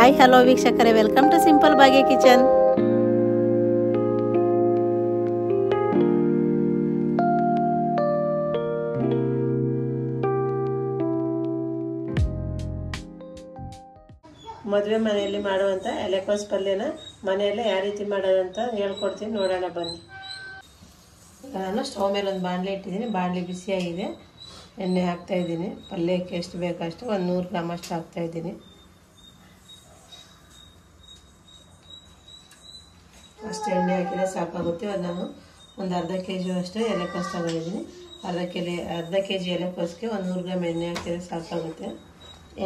Hi hello ವೀಕ್ಷಕರೇ, welcome to simple Bhagya kitchen. ಮದುವೆ ಮನೆಯಲ್ಲಿ ಮಾಡುವಂಥ ಎಲೆಕೋಸು ಪಲ್ಯನ ಮನೆಯಲ್ಲೇ ಯಾವ ರೀತಿ ಮಾಡೋದಂತ ಹೇಳ್ಕೊಡ್ತೀನಿ, ನೋಡೋಣ ಬನ್ನಿ. ನಾನು ಸ್ಟವ್ ಮೇಲೆ ಒಂದು ಬಾಣಲೆ ಇಟ್ಟಿದ್ದೀನಿ. ಬಾಣಲೆ ಬಿಸಿಯಾಗಿದೆ. ಎಣ್ಣೆ ಹಾಕ್ತಾಯಿದ್ದೀನಿ. ಪಲ್ಯಕ್ಕೆ ಎಷ್ಟು ಬೇಕಷ್ಟು 100 ಗ್ರಾಮ್ ಅಷ್ಟು ಹಾಕ್ತಾಯಿದ್ದೀನಿ. ಅಷ್ಟು ಎಣ್ಣೆ ಹಾಕಿದರೆ ಸಾಕಾಗುತ್ತೆ. ಅದು ನಾನು ಒಂದು ಅರ್ಧ kg ಅಷ್ಟು ಎಲೆಕೋಸು ತಗೊಂಡಿದ್ದೀನಿ. ಅರ್ಧ kg ಎಲೆಕೋಸಿಗೆ 100 ಗ್ರಾಮ್ ಎಣ್ಣೆ ಹಾಕಿದರೆ ಸಾಕಾಗುತ್ತೆ.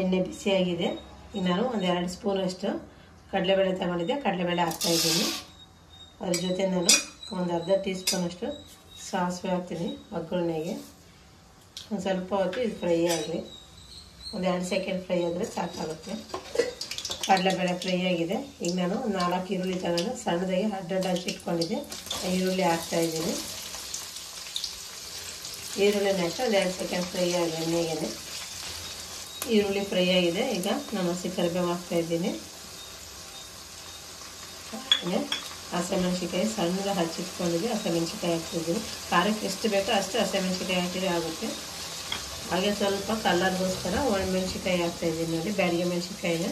ಎಣ್ಣೆ ಬಿಸಿಯಾಗಿದೆ. ಈಗ ನಾನು ಒಂದು 2 ಸ್ಪೂನ್ ಅಷ್ಟು ಕಡಲೆಬೇಳೆ ತಗೊಂಡಿದ್ದೆ, ಕಡಲೆಬೇಳೆ ಹಾಕ್ತಾಯಿದ್ದೀನಿ. ಅದ್ರ ಜೊತೆ ನಾನು ಒಂದು ಅರ್ಧ ಟೀ ಸ್ಪೂನ್ ಅಷ್ಟು ಸಾಸಿವೆ ಹಾಕ್ತೀನಿ ಒಗ್ಗರಣೆಗೆ. ಒಂದು ಸ್ವಲ್ಪ ಹೊತ್ತು ಇದು ಫ್ರೈ ಆಗಲಿ. ಒಂದು 2 ಸೆಕೆಂಡ್ ಫ್ರೈ ಆದರೆ ಸಾಕಾಗುತ್ತೆ. ಕಡಲೆಬೇಳೆ ಫ್ರೈ ಆಗಿದೆ. ಈಗ ನಾನು 4 ಈರುಳ್ಳಿ ತಗೊಂಡು ಸಣ್ಣದಾಗಿ ಅಡ್ಡ ಹಚ್ಚಿಟ್ಕೊಂಡಿದ್ದೆ. ಈರುಳ್ಳಿ ಹಾಕ್ತಾಯಿದ್ದೀನಿ. ಈರುಳ್ಳಿನ ಅಷ್ಟು ಒಂದು 2 ಸೆಕೆಂಡ್ ಫ್ರೈ ಆಗಿದೆ ಎಣ್ಣೆಗೆ. ಈರುಳ್ಳಿ ಫ್ರೈ ಆಗಿದೆ. ಈಗ ನಾನು ಹಸಿ ಕರಿಬೇವು ಹಾಕ್ತಾಯಿದ್ದೀನಿ. ಹಸಿಮೆಣ್ಸಿಕಾಯಿ ಸಣ್ಣದಾಗಿ ಹಚ್ಚಿಟ್ಕೊಂಡಿದ್ದೆ, ಹಸಿಮೆಣ್ಸಿಕಾಯಿ ಹಾಕ್ತಿದ್ದೀನಿ. ಖಾರಕ್ಕೆ ಎಷ್ಟು ಬೇಕೋ ಅಷ್ಟು ಹಸಿಮೆಣ್ಸಿಕಾಯಿ ಹಾಕಿದರೆ ಆಗುತ್ತೆ. ಹಾಗೆ ಸ್ವಲ್ಪ ಕಲರ್ಗೋಸ್ಕರ ಒಣಮೆಣ್ಸಿಕಾಯಿ ಹಾಕ್ತಾಯಿದ್ದೀನಿ. ನೋಡಿ, ಬ್ಯಾಡಿಗೆ ಮೆಣಸಿಕಾಯಿನ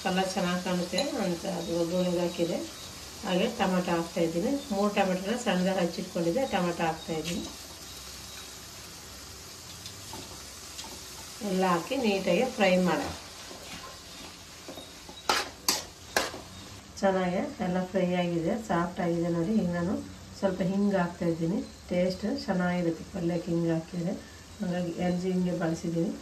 ಕಲರ್ ಚೆನ್ನಾಗಿ ಕಾಣುತ್ತೆ ಅಂತ ಅದು ಒಗ್ಗರಣೆಗೆ ಹಾಕಿದೆ. ಹಾಗೆ ಟೊಮೆಟೊ ಹಾಕ್ತಾಯಿದ್ದೀನಿ. 3 ಟೊಮೆಟೊನ ಸಣ್ಣದಾಗಿ ಹಚ್ಚಿಟ್ಕೊಂಡಿದ್ದೆ, ಟೊಮೆಟೊ ಹಾಕ್ತಾಯಿದ್ದೀನಿ. ಎಲ್ಲ ಹಾಕಿ ನೀಟಾಗಿ ಫ್ರೈ ಮಾಡೋಣ. ಚೆನ್ನಾಗಿ ಎಲ್ಲ ಫ್ರೈ ಆಗಿದೆ, ಸಾಫ್ಟ್ ಆಗಿದೆ ನೋಡಿ. ಈಗ ನಾನು ಸ್ವಲ್ಪ ಹಿಂಗೆ ಹಾಕ್ತಾಯಿದ್ದೀನಿ. ಟೇಸ್ಟ್ ಚೆನ್ನಾಗಿರುತ್ತೆ ಪಲ್ಯಕ್ಕೆ ಹಿಂಗೆ ಹಾಕಿದರೆ. ಹಾಗಾಗಿ ಎಲ್ಜಿ ಹಿಂಗೆ ಬಳಸಿದ್ದೀನಿ.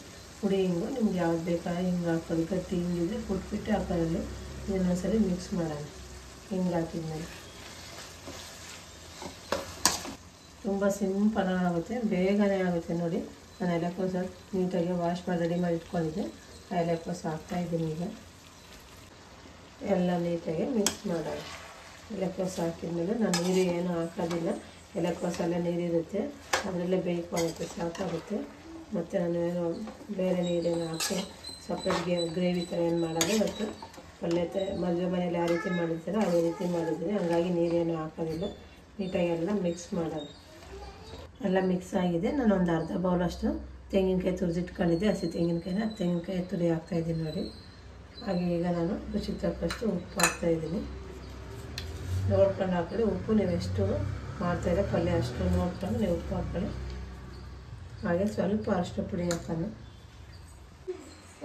ಪುಡಿ ಹಿಂಗು ನಿಮ್ಗೆ ಯಾವ್ದು ಬೇಕಾದ್ರೆ ಹಿಂಗೆ ಹಾಕೋದು. ಗಟ್ಟಿ ಹಿಂಗಿದ್ರೆ ಕುಟ್ಬಿಟ್ಟು ಹಾಕೋದ್ರಲ್ಲಿ ಇದನ್ನೊಂದ್ಸರಿ ಮಿಕ್ಸ್ ಮಾಡೋಣ. ಹಿಂಗೆ ಹಾಕಿದ್ಮೇಲೆ ತುಂಬ ಸಿಂಪಲ್ ಆಗುತ್ತೆ, ಬೇಗನೆ ಆಗುತ್ತೆ ನೋಡಿ. ನಾನು ಎಲೆಕೋಸು ನೀಟಾಗಿ ವಾಶ್ ಮಾಡಿ ರೆಡಿ ಮಾಡಿ ಇಟ್ಕೊಂಡಿದ್ದೆ. ಆ ಎಲೆಕೋಸು ಹಾಕ್ತಾಯಿದ್ದೀನಿ. ಈಗ ಎಲ್ಲ ನೀಟಾಗಿ ಮಿಕ್ಸ್ ಮಾಡೋಣ. ಎಲೆಕೋಸು ಹಾಕಿದ್ಮೇಲೆ ನಾನು ನೀರು ಏನೂ ಹಾಕೋದಿಲ್ಲ. ಎಲೆಕೋಸೆಲ್ಲ ನೀರಿರುತ್ತೆ, ಅದರಲ್ಲೇ ಬೇಯಿಕೊಳ್ಳುತ್ತೆ, ಸಾಕಾಗುತ್ತೆ. ಮತ್ತು ನಾನು ಏನು ಬೇರೆ ನೀರೇನು ಹಾಕಿ ಸಪ್ರೇಟ್ ಗ್ರೇವಿ ಥರ ಏನು ಮಾಡೋದು. ಮತ್ತು ಪಲ್ಯ ಮದುವೆ ಮನೇಲಿ ಯಾವ ರೀತಿ ಮಾಡಿರ್ತಾರೆ ಅದೇ ರೀತಿ ಮಾಡಿದ್ದೀನಿ. ಹಾಗಾಗಿ ನೀರೇನು ಹಾಕೋದಿಲ್ಲ. ನೀಟಾಗಿ ಎಲ್ಲ ಮಿಕ್ಸ್ ಮಾಡೋದು. ಎಲ್ಲ ಮಿಕ್ಸ್ ಆಗಿದೆ. ನಾನು ಒಂದು ಅರ್ಧ ಬೌಲಷ್ಟು ತೆಂಗಿನಕಾಯಿ ತುರಿದಿಟ್ಕೊಂಡಿದ್ದೆ, ಹಸಿ ತೆಂಗಿನಕಾಯಿನ. ತೆಂಗಿನಕಾಯಿ ತುರಿ ಹಾಕ್ತಾಯಿದ್ದೀನಿ ನೋಡಿ. ಹಾಗೆ ಈಗ ನಾನು ರುಚಿಗೆ ತಕ್ಕಷ್ಟು ಉಪ್ಪು ಹಾಕ್ತಾಯಿದ್ದೀನಿ. ನೋಡ್ಕೊಂಡು ಹಾಕೊಳ್ಳಿ. ಉಪ್ಪು ನೀವು ಎಷ್ಟು ಮಾಡ್ತಾಯಿದ್ರೆ ಪಲ್ಯ ಅಷ್ಟು ನೋಡ್ಕೊಂಡು ನೀವು ಉಪ್ಪು ಹಾಕ್ಕೊಳ್ಳಿ. ಹಾಗೆ ಸ್ವಲ್ಪ ಅರಿಶಿನ ಪುಡಿ ಹಾಕೋಣ.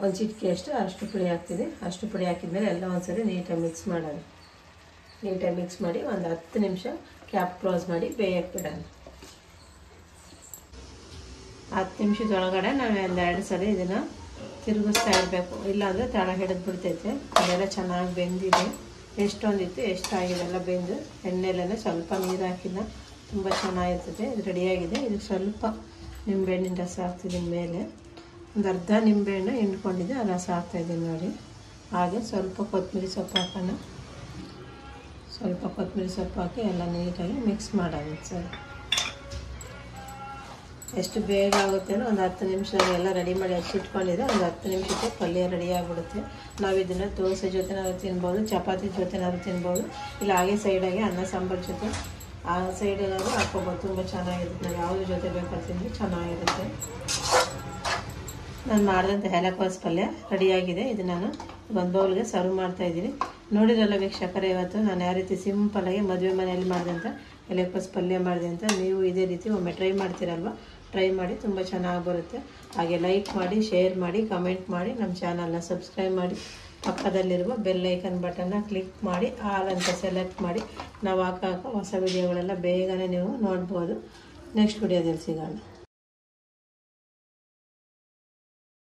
ಒಂದು ಚಿಟಿಕೆಯಷ್ಟು ಅರಿಶಿನ ಪುಡಿ ಹಾಕ್ತೀನಿ. ಅರಿಶಿನ ಪುಡಿ ಹಾಕಿದ್ಮೇಲೆ ಎಲ್ಲ ಒಂದ್ಸರಿ ನೀಟಾಗಿ ಮಿಕ್ಸ್ ಮಾಡೋಣ. ನೀಟಾಗಿ ಮಿಕ್ಸ್ ಮಾಡಿ ಒಂದು 10 ನಿಮಿಷ ಕ್ಯಾಪ್ ಕ್ಲೋಸ್ ಮಾಡಿ ಬೇಯಕ್ಕೆ ಬಿಡೋಣ. 10 ನಿಮಿಷದೊಳಗಡೆ ನಾವು ಒಂದು 2 ಸರಿ ಇದನ್ನು ತಿರುಗಿಸ್ತಾ ಇರಬೇಕು, ಇಲ್ಲಾಂದರೆ ತಳ ಹಿಡಿದು ಬಿಡ್ತೈತೆ. ಅದೆಲ್ಲ ಚೆನ್ನಾಗಿ ಬೆಂದಿದೆ. ಎಷ್ಟೊಂದಿತ್ತು ಎಷ್ಟಾಗಿದೆ ಎಲ್ಲ ಬೆಂದು. ಎಣ್ಣೆಲೆಲ್ಲ ಸ್ವಲ್ಪ ನೀರು ಹಾಕಿಲ್ಲ, ತುಂಬ ಚೆನ್ನಾಗಿರ್ತದೆ. ಇದು ರೆಡಿಯಾಗಿದೆ. ಇದು ಸ್ವಲ್ಪ ನಿಂಬೆಹಣ್ಣಿನ ರಸ ಹಾಕ್ತಿದ್ದೀನಿ ಮೇಲೆ. ಒಂದು ಅರ್ಧ ನಿಂಬೆಹಣ್ಣು ಹಿಂಡ್ಕೊಂಡಿದ್ದೆ, ಆ ರಸ ಹಾಕ್ತಾಯಿದ್ದೀನಿ ನೋಡಿ. ಹಾಗೆ ಸ್ವಲ್ಪ ಕೊತ್ತಂಬರಿ ಸೊಪ್ಪು ಹಾಕೋಣ. ಸ್ವಲ್ಪ ಕೊತ್ತಂಬರಿ ಸೊಪ್ಪು ಹಾಕಿ ಎಲ್ಲ ನೀಟಾಗಿ ಮಿಕ್ಸ್ ಮಾಡೋಣ ಸರಿ. ಎಷ್ಟು ಬೇಗ ಆಗುತ್ತೇನೋ ಒಂದು 10 ನಿಮಿಷದಲ್ಲಿ ಎಲ್ಲ ರೆಡಿ ಮಾಡಿ ಹಚ್ಚಿಟ್ಕೊಂಡಿದ್ರೆ ಒಂದು 10 ನಿಮಿಷಕ್ಕೆ ಪಲ್ಯ ರೆಡಿ ಆಗಿಬಿಡುತ್ತೆ. ನಾವು ಇದನ್ನು ದೋಸೆ ಜೊತೆನಾದ್ರು ತಿನ್ಬೋದು, ಚಪಾತಿ ಜೊತೆನಾದ್ರು ತಿನ್ಬೋದು, ಇಲ್ಲ ಹಾಗೆ ಸೈಡಾಗಿ ಅನ್ನ ಸಾಂಬಾರು ಜೊತೆ ಆ ಸೈಡಲ್ಲಾದರೂ ಹಾಕ್ಕೊಬೋದು. ತುಂಬ ಚೆನ್ನಾಗಿರುತ್ತೆ. ನಾವು ಯಾವುದ್ರ ಜೊತೆ ಬೇಕಾದ್ರೆ ತಿಂದರೆ ಚೆನ್ನಾಗಿರುತ್ತೆ. ನಾನು ಮಾಡಿದಂಥ ಎಲೆಕೋಸು ಪಲ್ಯ ರೆಡಿಯಾಗಿದೆ. ಇದು ನಾನು ಒಂದು ಬೌಲ್ಗೆ ಸರ್ವ್ ಮಾಡ್ತಾಯಿದ್ದೀನಿ. ನೋಡಿರಲ್ಲ ವೀಕ್ಷಕರೇ, ಇವತ್ತು ನಾನು ಯಾವ ರೀತಿ ಸಿಂಪಲ್ಲಾಗಿ ಮದುವೆ ಮನೆಯಲ್ಲಿ ಮಾಡಿದಂಥ ಎಲೆಕೋಸು ಪಲ್ಯ ಮಾಡಿದೆ ಅಂತ. ನೀವು ಇದೇ ರೀತಿ ಒಮ್ಮೆ ಟ್ರೈ ಮಾಡ್ತೀರಲ್ವ, ಟ್ರೈ ಮಾಡಿ, ತುಂಬ ಚೆನ್ನಾಗಿ ಬರುತ್ತೆ. ಹಾಗೆ ಲೈಕ್ ಮಾಡಿ, ಶೇರ್ ಮಾಡಿ, ಕಮೆಂಟ್ ಮಾಡಿ, ನಮ್ಮ ಚಾನಲ್ನ ಸಬ್ಸ್ಕ್ರೈಬ್ ಮಾಡಿ, ಪಕ್ಕದಲ್ಲಿರುವ ಬೆಲ್ ಐಕನ್ ಬಟನ್ನ ಕ್ಲಿಕ್ ಮಾಡಿ ಆಲ್ ಅಂತ ಸೆಲೆಕ್ಟ್ ಮಾಡಿ. ನಾವು ಹಾಕೋ ಹೊಸ ವಿಡಿಯೋಗಳೆಲ್ಲ ಬೇಗನೆ ನೀವು ನೋಡ್ಬೋದು. ನೆಕ್ಸ್ಟ್ ವಿಡಿಯೋದಲ್ಲಿ ಸಿಗೋಣ.